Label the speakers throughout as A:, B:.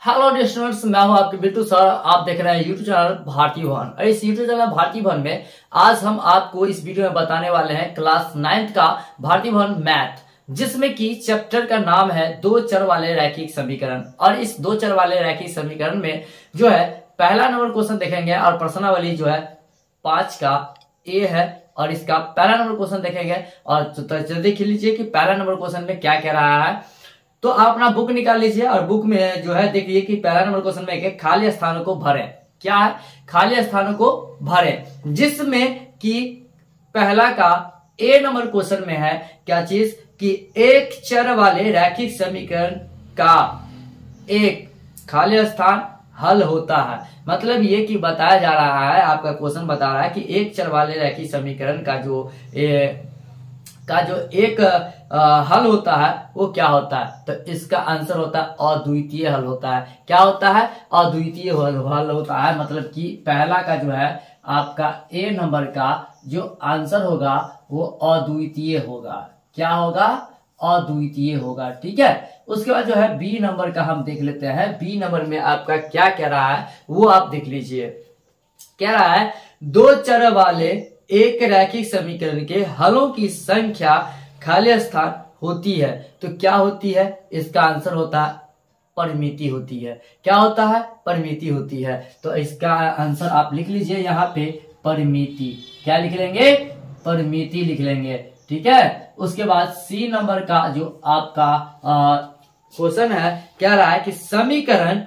A: Hello dear students, मैं हूं आपके बिट्टू सर। आप देख रहे हैं यूट्यूब चैनल भारतीय भवन। और इस यूट्यूब चैनल भारतीय भवन में आज हम आपको इस वीडियो में बताने वाले हैं क्लास 9th का भारतीय भवन मैथ, जिसमें कि चैप्टर का नाम है दो चर वाले रैखिक समीकरण। और इस दो चर वाले रैखिक समीकरण में जो है पहला नंबर क्वेश्चन देखेंगे और प्रश्नावली जो है 5 का ए है और इसका पहला नंबर क्वेश्चन देखेंगे। और जल्दी देख लीजिए कि पहला नंबर क्वेश्चन में क्या कह रहा है। तो आप अपना बुक निकाल लीजिए और बुक में जो है देखिए कि पहला नंबर क्वेश्चन में एक खाली स्थानों को भरें। क्या है? खाली स्थानों को भरें, जिसमें कि पहला का ए नंबर क्वेश्चन में है क्या चीज कि एक चर वाले रैखिक समीकरण का एक खाली स्थान हल होता है। मतलब ये कि बताया जा रहा है, आपका क्वेश्चन बता रहा है कि एक चर वाले रैखिक समीकरण का जो एक हल होता है वो क्या होता है। तो इसका आंसर होता है अद्वितीय हल होता है। क्या होता है? अद्वितीय हल होता है। मतलब कि पहला का जो है आपका ए नंबर का जो आंसर होगा वो अद्वितीय होगा। क्या होगा? अद्वितीय होगा। ठीक है। उसके बाद जो है बी नंबर का हम देख लेते हैं। बी नंबर में आपका क्या कह रहा है वो आप देख लीजिए। कह रहा है दो चर वाले एक रैखिक समीकरण के हलों की संख्या खाली स्थान होती है। तो क्या होती है? इसका आंसर होता है परिमिति होती है। क्या होता है? परिमिति होती है। तो इसका आंसर आप लिख लीजिए यहाँ पे परिमिति। क्या लिख लेंगे? परिमिति लिख लेंगे। ठीक है। उसके बाद सी नंबर का जो आपका क्वेश्चन है कह रहा है कि समीकरण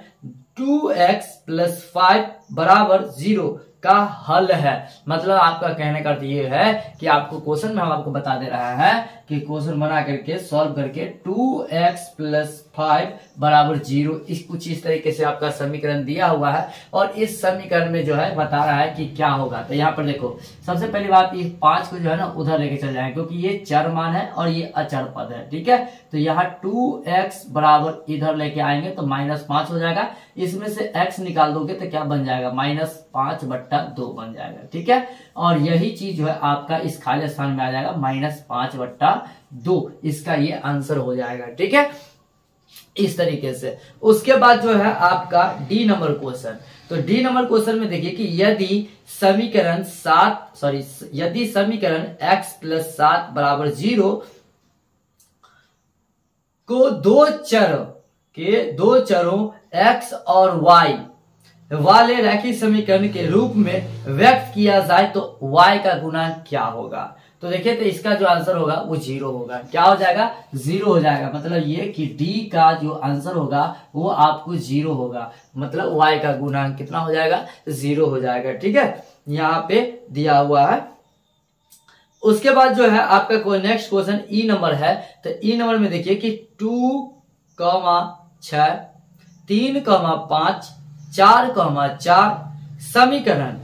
A: 2x + 5 = 0 का हल है। मतलब आपका कहने का अर्थ ये है कि आपको क्वेश्चन में हम आपको बता दे रहा है कि क्वेश्चन बना करके सॉल्व करके 2x + 5 = 0 कुछ इस तरीके से आपका समीकरण दिया हुआ है। और इस समीकरण में जो है बता रहा है कि क्या होगा। तो यहाँ पर देखो, सबसे पहली बात ये 5 को जो है ना उधर लेके चल जाए, क्योंकि ये चर मान है और ये अचर पद है। ठीक है। तो यहाँ 2x बराबर इधर लेके आएंगे तो -5 हो जाएगा। इसमें से x निकाल दोगे तो क्या बन जाएगा? -5/2 बन जाएगा। ठीक है। और यही चीज जो है आपका इस खाली स्थान में आ जाएगा -5/2। इसका ये आंसर हो जाएगा। ठीक है। इस तरीके से उसके बाद जो है आपका डी नंबर क्वेश्चन। तो डी नंबर क्वेश्चन में देखिए कि यदि समीकरण x + 7 = 0 को दो चरों x और y वाले रैखिक समीकरण के रूप में व्यक्त किया जाए तो y का गुणांक क्या होगा। तो देखिए, तो इसका जो आंसर होगा वो 0 होगा। क्या हो जाएगा? 0 हो जाएगा। मतलब ये कि डी का जो आंसर होगा वो आपको 0 होगा। मतलब y का गुणांक कितना हो जाएगा? 0 हो जाएगा। ठीक है। यहाँ पे दिया हुआ है। उसके बाद जो है आपका कोई नेक्स्ट क्वेश्चन ई नंबर है। तो ई नंबर में देखिए कि 2,6, 3,5, 4,4 समीकरण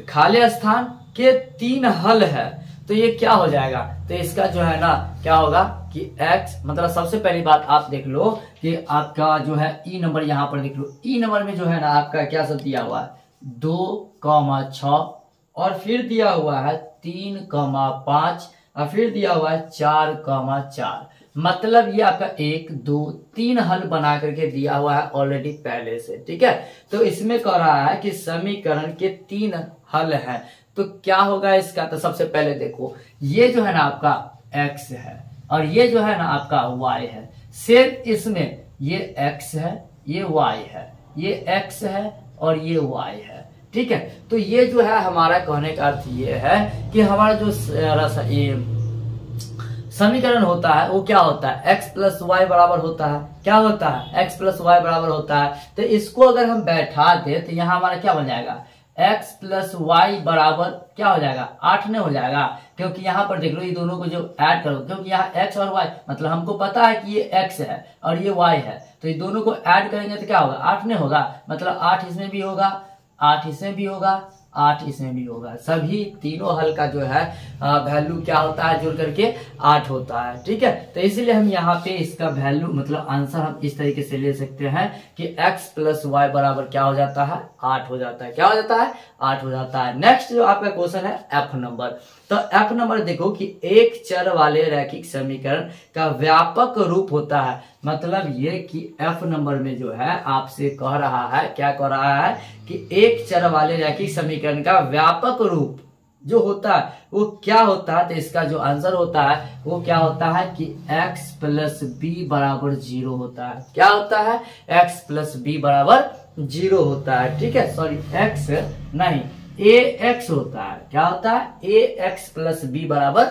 A: खाली स्थान के 3 हल है। तो ये क्या हो जाएगा? तो इसका जो है ना क्या होगा कि x, मतलब सबसे पहली बात आप देख लो कि आपका जो है ई नंबर यहाँ पर देख लो। ई नंबर में जो है ना आपका क्या सब दिया हुआ है? 2,6 और फिर दिया हुआ है 3,5 और फिर दिया हुआ है 4,4। मतलब ये आपका 1, 2, 3 हल बना करके दिया हुआ है ऑलरेडी पहले से। ठीक है। तो इसमें कह रहा है कि समीकरण के 3 हल हैं। तो क्या होगा इसका? तो सबसे पहले देखो, ये जो है ना आपका x है और ये जो है ना आपका y है। सिर्फ इसमें ये x है, ये y है, ये x है और ये y है। ठीक है। तो ये जो है हमारा कहने का अर्थ ये है कि हमारा जो समीकरण होता है वो क्या होता है? x + y बराबर होता है। क्या होता है? x + y बराबर होता है। तो इसको अगर हम बैठा दे तो यहाँ हमारा क्या बन जाएगा? x + y बराबर क्या हो जाएगा? 8 नहीं हो जाएगा, क्योंकि यहाँ पर देख लो ये दोनों को जो ऐड करो, क्योंकि यहाँ x और y मतलब हमको पता है कि ये x है और ये y है। तो ये दोनों को ऐड करेंगे तो क्या होगा? 8 नहीं होगा। मतलब 8 इसमें भी होगा, 8 इसमें भी होगा, 8 इसमें भी होगा। सभी तीनों हल का जो है वैल्यू क्या होता है? जुड़ करके 8 होता है। ठीक है। तो इसीलिए हम यहाँ पे इसका वैल्यू मतलब आंसर हम इस तरीके से ले सकते हैं कि x + y बराबर क्या हो जाता है? 8 हो जाता है। क्या हो जाता है? 8 हो जाता है। नेक्स्ट जो आपका क्वेश्चन है एफ नंबर। तो एफ नंबर देखो कि एक चर वाले रैखिक समीकरण का व्यापक रूप होता है। मतलब ये कि F नंबर में जो है आपसे कह रहा है, क्या कह रहा है कि एक चर वाले रैखिक समीकरण का व्यापक रूप जो होता है वो क्या होता है। तो इसका जो आंसर होता है वो क्या होता है कि x प्लस बी बराबर 0 होता है। क्या होता है? x प्लस बी बराबर 0 होता है। ठीक है, सॉरी x नहीं ax होता है। क्या होता है? ax प्लस बी बराबर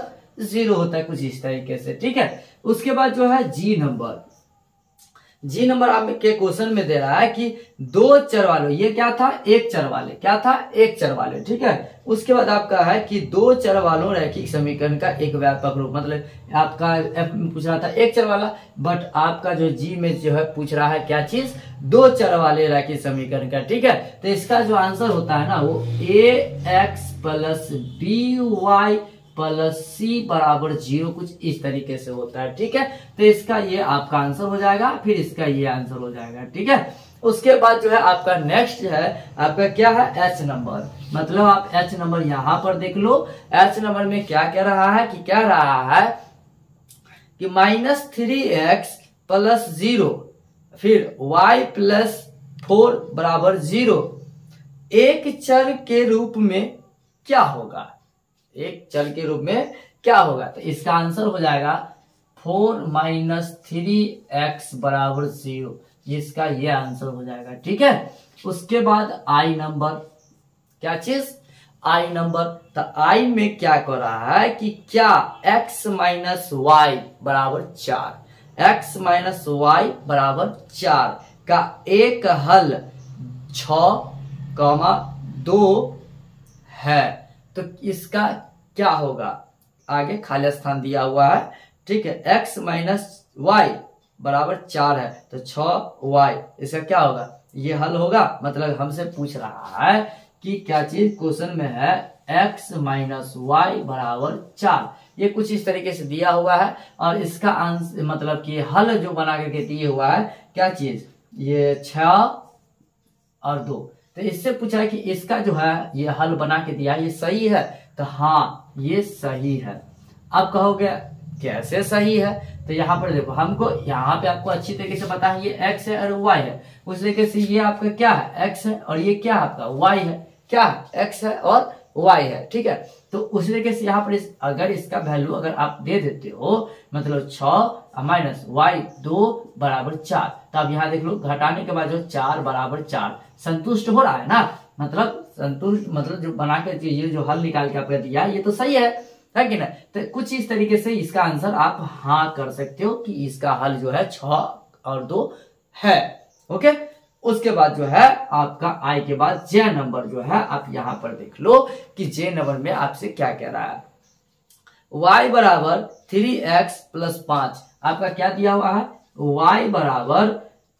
A: 0 होता है, कुछ इस तरीके से। ठीक है, उसके बाद जो है जी नंबर आपके क्वेश्चन में दे रहा है कि दो चर वाले, ये क्या था? एक चर वाले, क्या था? एक चर वाले। ठीक है, उसके बाद आपका है कि दो चर वालों रैखिक समीकरण का एक व्यापक रूप, मतलब आपका एफ में पूछ रहा था एक चर वाला, बट आपका जो जी में जो है पूछ रहा है क्या चीज? दो चर वाले रैखिक समीकरण का। ठीक है, तो इसका जो आंसर होता है ना वो ax plus B Y plus C बराबर 0 कुछ इस तरीके से होता है। ठीक है, तो इसका ये आपका आंसर हो जाएगा, फिर इसका ये आंसर हो जाएगा। ठीक है, उसके बाद जो है आपका नेक्स्ट है आपका क्या है? H number. मतलब आप एच नंबर यहां पर देख लो। एच नंबर में क्या कह रहा है कि कह रहा है कि -3x प्लस 0 फिर y प्लस 4 बराबर 0 एक चर के रूप में क्या होगा? एक चर के रूप में क्या होगा? तो इसका आंसर हो जाएगा 4 - 3x बराबर 0। इसका ये आंसर हो जाएगा। ठीक है, उसके बाद आई नंबर, क्या चीज? आई नंबर। तो आई में क्या कर रहा है कि क्या x माइनस वाई बराबर 4, x माइनस वाई बराबर 4 का एक हल 6,2 है। तो इसका क्या होगा? आगे खाली स्थान दिया हुआ है। ठीक है, x माइनस वाई बराबर 4 है तो 6y, इसका क्या होगा? ये हल होगा। मतलब हमसे पूछ रहा है कि क्या चीज? क्वेश्चन में है x माइनस वाई बराबर 4, ये कुछ इस तरीके से दिया हुआ है और इसका आंसर मतलब कि हल जो बना करके दिए हुआ है क्या चीज? ये 6 और 2। तो इससे पूछा है कि इसका जो है ये हल बना के दिया, ये सही है? तो हाँ, ये सही है। अब कहोगे कैसे सही है? तो यहाँ पर देखो, हमको यहाँ पे आपको अच्छी तरीके से पता है ये x है और y है, उस तरीके से ये आपका क्या है? x है और ये क्या है आपका? y है। क्या है? x है और y है। ठीक है, तो उस तरीके से यहाँ पर अगर इसका वैल्यू अगर आप दे देते हो, मतलब 6 माइनस वाई 2 बराबर 4, तो अब यहाँ देख लो घटाने के बाद जो 4 बराबर 4 संतुष्ट हो रहा है ना? मतलब संतुष्ट, मतलब जो बना के ये जो हल निकाल के आपने दिया ये तो सही है कि ना? तो कुछ इस तरीके से इसका आंसर आप हाँ कर सकते हो कि इसका हल जो है 6 और 2 है। ओके, उसके बाद जो है आपका आई के बाद जे नंबर जो है आप यहां पर देख लो कि जे नंबर में आपसे क्या कह रहा है? y बराबर 3x प्लस 5, आपका क्या दिया हुआ है? y बराबर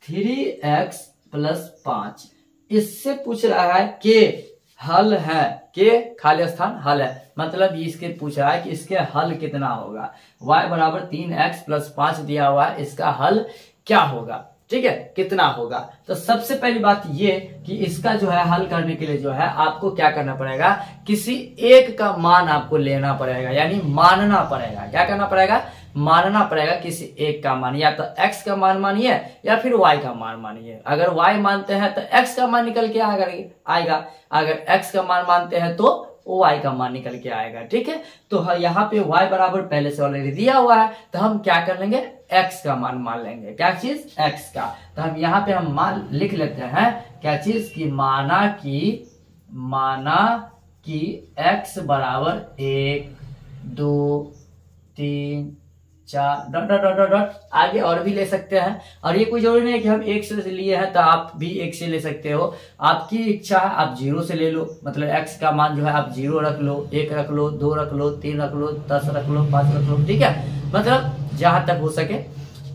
A: 3x प्लस 5। इससे पूछ रहा है के हल है, के खाली स्थान हल है, मतलब इसके पूछ रहा है कि इसके हल कितना होगा? y बराबर 3x प्लस 5 दिया हुआ है, इसका हल क्या होगा? ठीक है, कितना होगा? तो सबसे पहली बात ये कि इसका जो है हल करने के लिए जो है आपको क्या करना पड़ेगा? किसी एक का मान आपको लेना पड़ेगा, यानी मानना पड़ेगा। क्या करना पड़ेगा? मानना पड़ेगा किसी एक का मान, या तो x का मान मानिए या फिर y का मान मानिए। अगर y मानते हैं तो x का मान निकल के आएगा, अगर x का मान मानते हैं तो y का मान निकल के आएगा। ठीक है, तो यहाँ पे y बराबर पहले से ऑलरेडी दिया हुआ है, तो हम क्या कर लेंगे? x का मान मान लेंगे। क्या चीज? x का। तो हम यहाँ पे हम मान लिख लेते हैं, क्या चीज? की माना कि x बराबर 1 2 3 4 डॉट डॉट डॉट डॉट, आगे और भी ले सकते हैं। और ये कोई जरूरी नहीं है कि हम 1 से लिए हैं तो आप भी 1 से ले सकते हो, आपकी इच्छा है। आप 0 से ले लो, मतलब x का मान जो है आप 0 रख लो, 1 रख लो, 2 रख लो, 3 रख लो, 10 रख लो, 5 रख लो। ठीक है, मतलब जहां तक हो सके।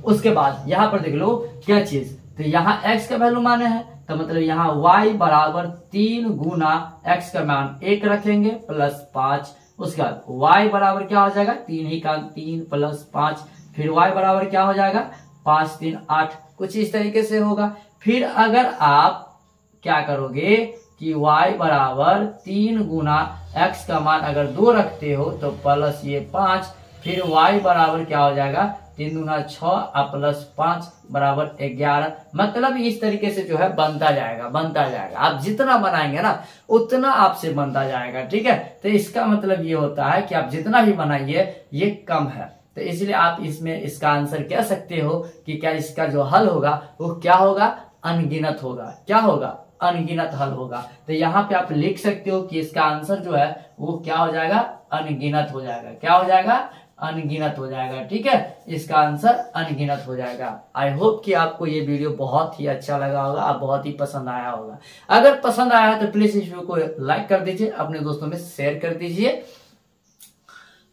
A: उसके बाद यहाँ पर देख लो क्या चीज? तो यहाँ x का वैल्यू माने हैं, तो मतलब यहाँ y बराबर 3 गुना x का मान 1 रखेंगे प्लस 5। उसके बाद y बराबर क्या हो जाएगा? 3 ही का 3 प्लस 5, फिर y बराबर क्या हो जाएगा? 5 3 8, कुछ इस तरीके से होगा। फिर अगर आप क्या करोगे कि y बराबर 3 गुना x का मान अगर 2 रखते हो तो प्लस ये 5, फिर y बराबर क्या हो जाएगा? 3 दूना 6 और प्लस 5 बराबर 11। मतलब इस तरीके से जो है बनता जाएगा। आप जितना बनाएंगे ना उतना आपसे बनता जाएगा, ठीक है। तो इसका मतलब ये होता है कि आप जितना भी बनाइए ये कम है, तो इसलिए आप इसमें इसका आंसर कह सकते हो कि क्या इसका जो हल होगा वो क्या होगा, अनगिनत होगा। क्या होगा, अनगिनत हल होगा। तो यहाँ पे आप लिख सकते हो कि इसका आंसर जो है वो क्या हो जाएगा, अनगिनत हो जाएगा। क्या हो जाएगा, अनगिनत हो जाएगा, ठीक है। इसका आंसर अनगिनत हो जाएगा। आई होप कि आपको ये वीडियो बहुत ही अच्छा लगा होगा, आप बहुत ही पसंद आया होगा। अगर पसंद आया तो प्लीज इस वीडियो को लाइक कर दीजिए, अपने दोस्तों में शेयर कर दीजिए,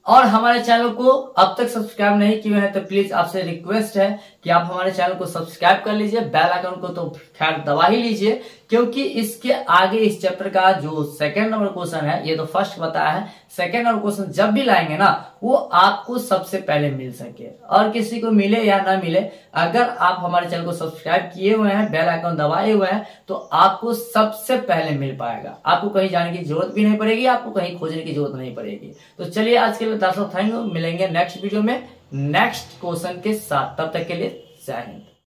A: और हमारे चैनल को अब तक सब्सक्राइब नहीं किए हैं तो प्लीज आपसे रिक्वेस्ट है कि आप हमारे चैनल को सब्सक्राइब कर लीजिए। बेल आइकन को तो खैर दबा ही लीजिए, क्योंकि इसके आगे इस चैप्टर का जो सेकंड नंबर क्वेश्चन है, ये तो फर्स्ट बताया है, सेकंड नंबर क्वेश्चन जब भी लाएंगे ना वो आपको सबसे पहले मिल सके, और किसी को मिले या ना मिले, अगर आप हमारे चैनल को सब्सक्राइब किए हुए हैं, बेल आइकन दबाए हुए हैं, तो आपको सबसे पहले मिल पाएगा। आपको कहीं जाने की जरूरत भी नहीं पड़ेगी, आपको कहीं खोजने की जरूरत नहीं पड़ेगी। तो चलिए आज के लिए दर्शक थैंक यू, मिलेंगे नेक्स्ट वीडियो में नेक्स्ट क्वेश्चन के साथ। तब तक के लिए जय हिंद।